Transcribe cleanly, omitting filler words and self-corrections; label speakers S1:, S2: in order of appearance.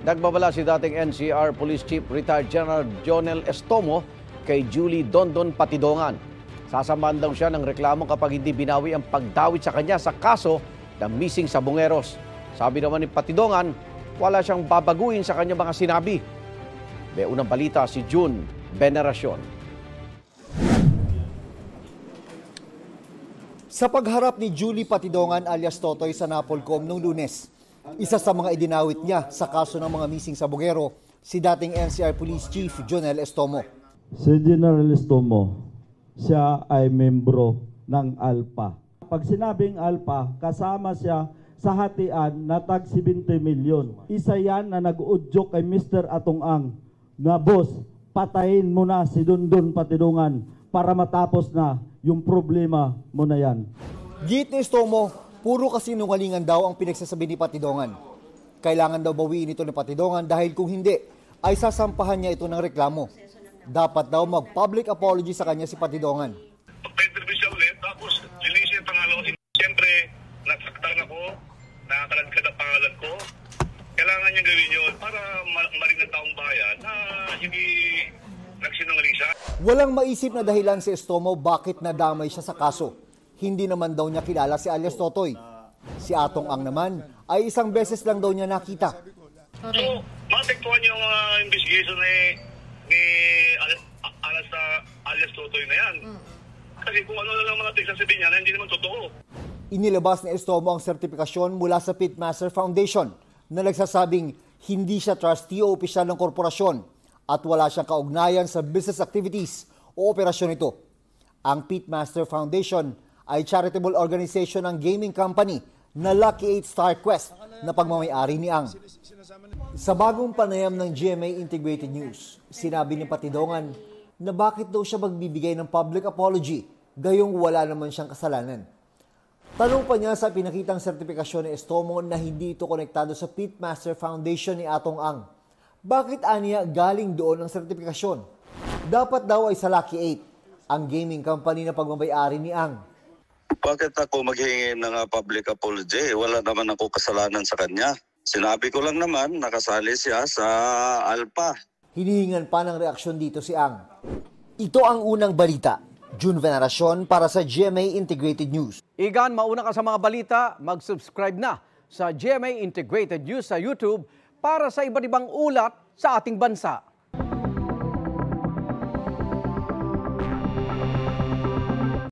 S1: Nagbabala si dating NCR Police Chief Retired General Jonel Estomo kay Julie Dondon Patidongan. Sasamahan daw siya ng reklamo kapag hindi binawi ang pagdawit sa kanya sa kaso ng missing sabongeros. Sabi naman ni Patidongan, wala siyang babaguhin sa kanya mga sinabi. May unang balita si June Veneracion.
S2: Sa pagharap ni Julie Patidongan alias Totoy sa Napolcom noong Lunes, isa sa mga idinawit niya sa kaso ng mga missing sabongero, si dating NCR Police Chief Jonel Estomo.
S3: Si General Estomo, siya ay membro ng ALPA. Pag sinabing ALPA, kasama siya sa hatian na tag 70 milyon. Isa yan na nag-udyok kay Mr. Atong Ang na, boss, patayin mo na si Dondon Patidongan para matapos na yung problema mo na yan.
S2: Git ni Estomo, puro kasinungalingan daw ang pinagsasabi ni Patidongan. Kailangan daw bawiin ito ni Patidongan dahil kung hindi, ay sasampahan niya ito ng reklamo. Dapat daw mag-public apology sa kanya si Patidongan.
S4: Pag-interview siya ulit, tapos linisin yung pangalan ko. Siyempre, nasaktan ako, nakakalagkad ang pangalan ko. Kailangan niya gawin yun para maring ng taong bayan na hindi nagsinungaling siya.
S2: Walang maisip na dahilan si Estomo bakit nadamay siya sa kaso. Hindi naman daw niya kilala si alias Totoy. Si Atong Ang naman ay isang beses lang daw niya nakita.
S4: So, maapektuhan yung investigation ni alias Totoy na yan. Kasi kung ano na lang mga tigsasabihin niya na hindi naman totoo.
S2: Inilabas ni Estomo ang sertifikasyon mula sa Pitmaster Foundation na nagsasabing hindi siya trustee o opisyal ng korporasyon at wala siyang kaugnayan sa business activities o operasyon ito. Ang Pitmaster Foundation ay charitable organization ng gaming company na Lucky 8 Star Quest na pagmamayari ni Ang. Sa bagong panayam ng GMA Integrated News, sinabi ni Patidongan na bakit daw siya magbibigay ng public apology gayong wala naman siyang kasalanan. Tanong pa niya sa pinakitang sertifikasyon ni Estomo na hindi ito konektado sa Pitmaster Foundation ni Atong Ang. Bakit aniya galing doon ang sertifikasyon? Dapat daw ay sa Lucky 8, ang gaming company na pagmamayari ni Ang.
S5: Bakit ako maghingi ng public apology? Wala naman ako kasalanan sa kanya. Sinabi ko lang naman, nakasali siya sa ALPA.
S2: Hinihingan pa ng reaksyon dito si Ang. Ito ang unang balita. June Veneracion para sa GMA Integrated News.
S1: Igan, mauna ka sa mga balita, mag-subscribe na sa GMA Integrated News sa YouTube para sa iba't ibang ulat sa ating bansa.